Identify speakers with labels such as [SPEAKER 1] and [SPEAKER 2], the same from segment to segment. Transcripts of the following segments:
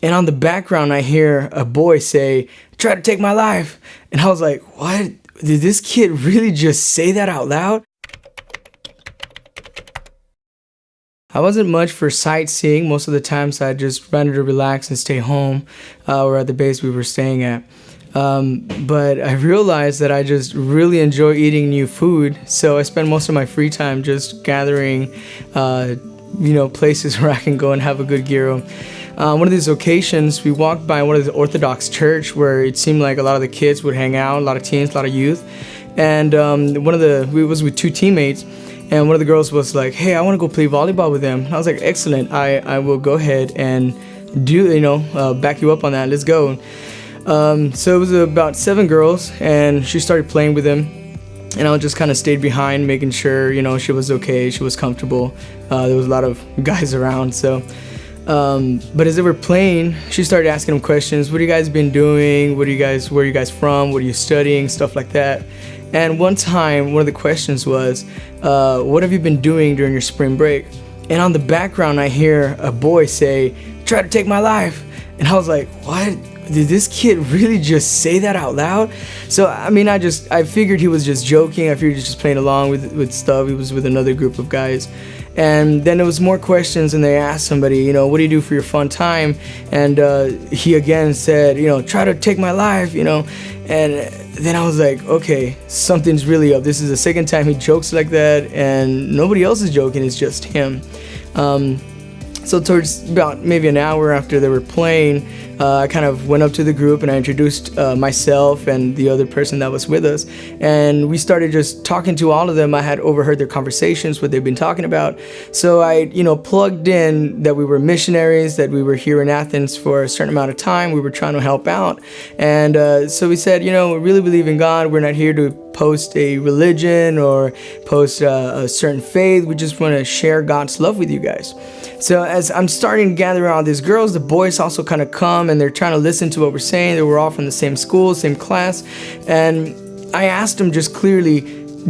[SPEAKER 1] And on the background, I hear a boy say, "Try to take my life." And I was like, what? Did this kid really just say that out loud? I wasn't much for sightseeing. Most of the times I just wanted to relax and stay home or at the base we were staying at. But I realized that I just really enjoy eating new food. So I spend most of my free time just gathering, places where I can go and have a good gyro. One of these occasions, we walked by one of the Orthodox church where it seemed like a lot of the kids would hang out, a lot of teens, a lot of youth. And we was with two teammates, and one of the girls was like, "Hey, I want to go play volleyball with them." And I was like, "Excellent, I will go ahead and back you up on that. Let's go." So it was about 7 girls, and she started playing with them. And I just kind of stayed behind, making sure, she was okay, she was comfortable. There was a lot of guys around, so. But as they were playing, she started asking them questions. What have you guys been doing? Where are you guys from? What are you studying? Stuff like that. And one time, one of the questions was, what have you been doing during your spring break? And on the background, I hear a boy say, "Try to take my life." And I was like, what? Did this kid really just say that out loud? So, I figured he was just joking. I figured he was just playing along with stuff. He was with another group of guys. And then there was more questions, and they asked somebody, what do you do for your fun time? And he again said, "Try to take my life, And then I was like, okay, something's really up. This is the second time he jokes like that, and nobody else is joking. It's just him. So towards about maybe an hour after they were playing, I kind of went up to the group and I introduced myself and the other person that was with us, and we started just talking to all of them. I had overheard their conversations, what they've been talking about. So I, plugged in that we were missionaries, that we were here in Athens for a certain amount of time. We were trying to help out, and so we said, we really believe in God. We're not here to post a religion or post a certain faith. We just want to share God's love with you guys. So as I'm starting to gather around these girls, the boys also kind of come and they're trying to listen to what we're saying. They were all from the same school, same class. And I asked them just clearly,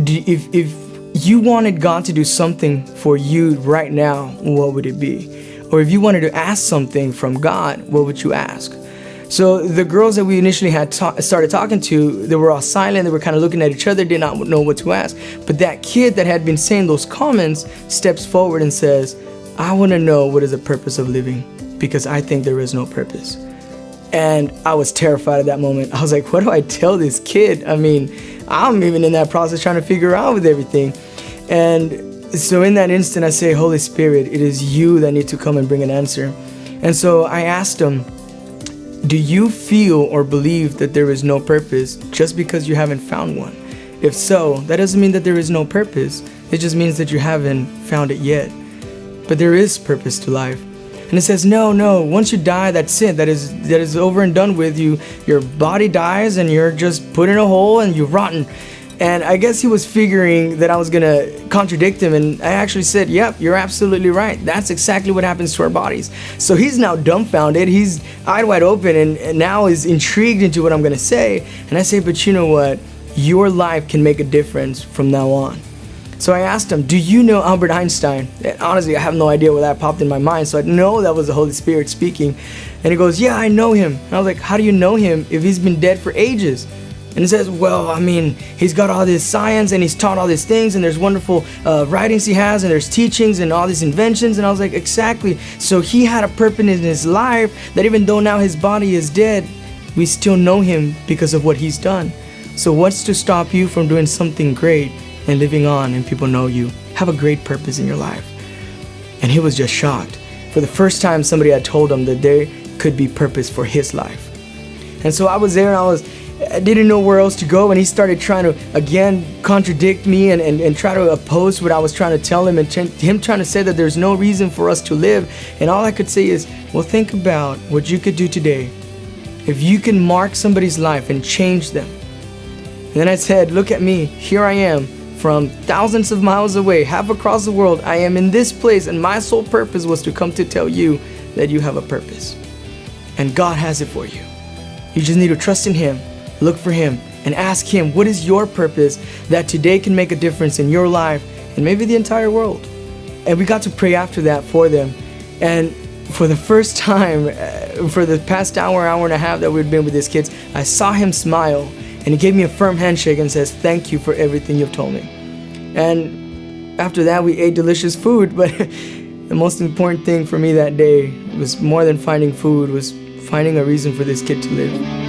[SPEAKER 1] if you wanted God to do something for you right now, what would it be? Or if you wanted to ask something from God, what would you ask? So the girls that we initially had started talking to, they were all silent. They were kind of looking at each other, did not know what to ask. But that kid that had been saying those comments steps forward and says, "I want to know what is the purpose of living, because I think there is no purpose." And I was terrified at that moment. I was like, what do I tell this kid? I'm even in that process trying to figure out with everything. And so in that instant, I say, "Holy Spirit, it is you that need to come and bring an answer." And so I asked him, "Do you feel or believe that there is no purpose just because you haven't found one? If so, that doesn't mean that there is no purpose. It just means that you haven't found it yet. But there is purpose to life." And it says, no, once you die, that's it. That is over and done with. Your body dies and you're just put in a hole and you're rotten. And I guess he was figuring that I was gonna contradict him, and I actually said, "Yep, you're absolutely right. That's exactly what happens to our bodies." So he's now dumbfounded. He's eyed wide open and now is intrigued into what I'm gonna say. And I say, "But you know what? Your life can make a difference from now on." So I asked him, "Do you know Albert Einstein?" And honestly, I have no idea where that popped in my mind, so I know that was the Holy Spirit speaking. And he goes, "Yeah, I know him." And I was like, "How do you know him if he's been dead for ages?" And he says, "Well, he's got all this science and he's taught all these things, and there's wonderful writings he has, and there's teachings and all these inventions." And I was like, exactly. So he had a purpose in his life that even though now his body is dead, we still know him because of what he's done. So what's to stop you from doing something great and living on and people know you? Have a great purpose in your life. And he was just shocked. For the first time, somebody had told him that there could be purpose for his life. And so I was there and I didn't know where else to go, and he started trying to again contradict me and try to oppose what I was trying to tell him, and him trying to say that there's no reason for us to live. And all I could say is, well, think about what you could do today if you can mark somebody's life and change them. And then I said, look at me, here I am from thousands of miles away, half across the world. I am in this place, and my sole purpose was to come to tell you that you have a purpose, and God has it for you. You just need to trust in Him, look for Him, and ask Him, what is your purpose that today can make a difference in your life and maybe the entire world? And we got to pray after that for them. And for the first time, for the past hour and a half that we'd been with these kids, I saw him smile, and he gave me a firm handshake and says, "Thank you for everything you've told me." And after that, we ate delicious food, but the most important thing for me that day was more than finding food, was finding a reason for this kid to live.